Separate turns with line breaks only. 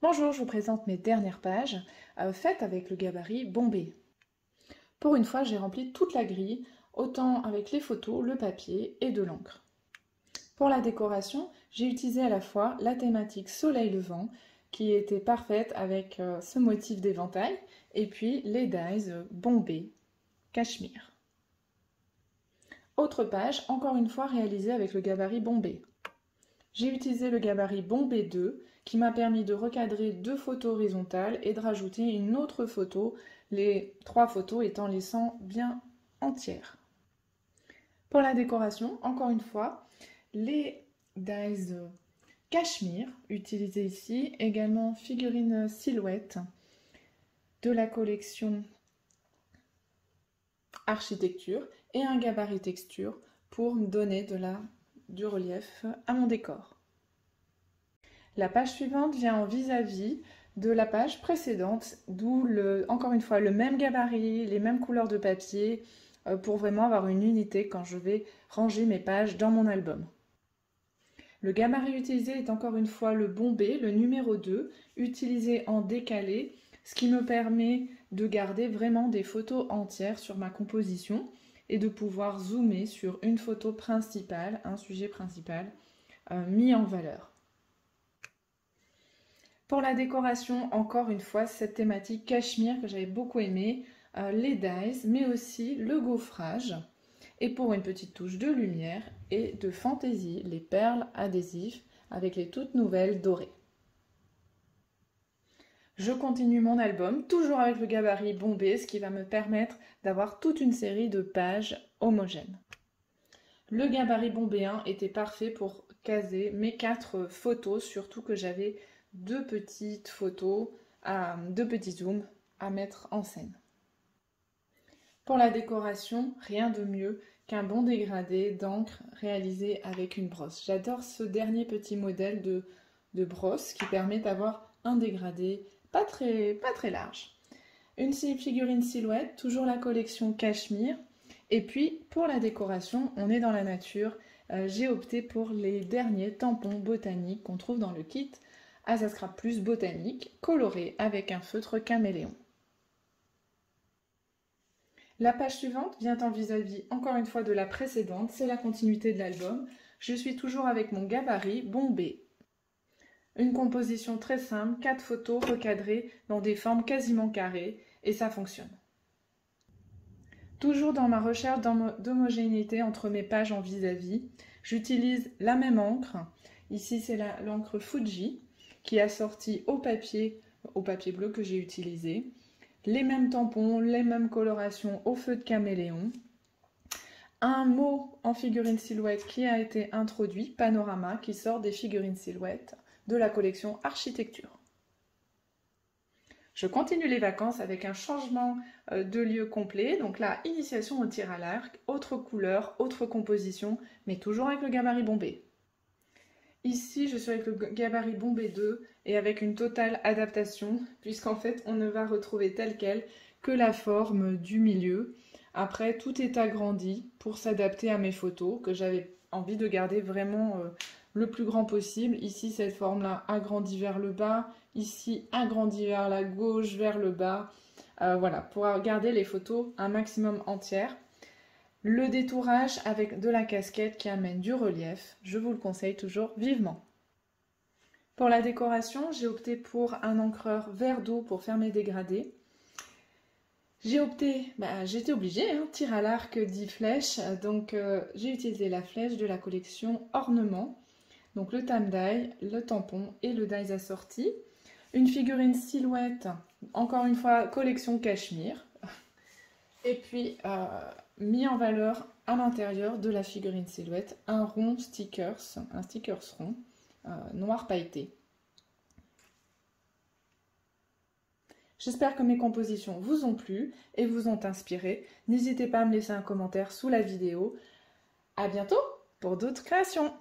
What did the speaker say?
Bonjour, je vous présente mes dernières pages faites avec le gabarit Bombay. Pour une fois, j'ai rempli toute la grille, autant avec les photos, le papier et de l'encre. Pour la décoration, j'ai utilisé à la fois la thématique soleil levant, qui était parfaite avec ce motif d'éventail, et puis les dies Bombay, cachemire. Autre page, encore une fois réalisée avec le gabarit Bombay. J'ai utilisé le gabarit Bombay 2 qui m'a permis de recadrer 2 photos horizontales et de rajouter une autre photo, les 3 photos étant les 100 bien entières. Pour la décoration, encore une fois, les dies cachemire utilisés ici, également figurines silhouettes de la collection architecture et un gabarit texture pour me donner du relief à mon décor. La page suivante vient en vis-à-vis de la page précédente, d'où encore une fois le même gabarit, les mêmes couleurs de papier, pour vraiment avoir une unité quand je vais ranger mes pages dans mon album. Le gabarit utilisé est encore une fois le Bombay, le numéro 2, utilisé en décalé, ce qui me permet de garder vraiment des photos entières sur ma composition et de pouvoir zoomer sur une photo principale, un sujet principal mis en valeur. Pour la décoration, encore une fois, cette thématique cachemire que j'avais beaucoup aimé, les dies, mais aussi le gaufrage. Et pour une petite touche de lumière et de fantaisie, les perles adhésives avec les toutes nouvelles dorées. Je continue mon album, toujours avec le gabarit Bombay, ce qui va me permettre d'avoir toute une série de pages homogènes. Le gabarit bombéen était parfait pour caser mes 4 photos, surtout que j'avais 2 petites photos, 2 petits zooms à mettre en scène. Pour la décoration, rien de mieux qu'un bon dégradé d'encre réalisé avec une brosse. J'adore ce dernier petit modèle de brosse qui permet d'avoir un dégradé pas très large. Une figurine silhouette, toujours la collection cachemire. Et puis pour la décoration, on est dans la nature. J'ai opté pour les derniers tampons botaniques qu'on trouve dans le kit Asa Scrap Plus botanique, coloré avec un feutre caméléon. La page suivante vient en vis-à-vis encore une fois de la précédente, c'est la continuité de l'album. Je suis toujours avec mon gabarit Bombay. Une composition très simple, 4 photos recadrées dans des formes quasiment carrées, et ça fonctionne. Toujours dans ma recherche d'homogénéité entre mes pages en vis-à-vis, j'utilise la même encre. Ici c'est l'encre Fuji qui a sorti au papier bleu que j'ai utilisé. Les mêmes tampons, les mêmes colorations au feu de caméléon. Un mot en figurine silhouette qui a été introduit, Panorama, qui sort des figurines silhouettes de la collection Architecture. Je continue les vacances avec un changement de lieu complet. Donc là, initiation au tir à l'arc, autre couleur, autre composition, mais toujours avec le gabarit Bombay. Ici, je suis avec le gabarit Bombay 2 et avec une totale adaptation, puisqu'en fait, on ne va retrouver tel quel que la forme du milieu. Après, tout est agrandi pour s'adapter à mes photos, que j'avais envie de garder vraiment le plus grand possible. Ici, cette forme-là agrandie vers le bas, ici, agrandie vers la gauche, vers le bas. Voilà, pour garder les photos un maximum entières. Le détourage avec de la casquette qui amène du relief, je vous le conseille toujours vivement. Pour la décoration, j'ai opté pour un encreur vert d'eau pour faire mes dégradés. J'étais obligée, tir à l'arc 10 flèches, donc j'ai utilisé la flèche de la collection Ornement, donc le tam die, le tampon et le dies assorti. Une figurine silhouette, encore une fois collection cachemire. Et puis, mis en valeur à l'intérieur de la figurine silhouette, un rond stickers, un stickers rond, noir pailleté. J'espère que mes compositions vous ont plu et vous ont inspiré. N'hésitez pas à me laisser un commentaire sous la vidéo. À bientôt pour d'autres créations.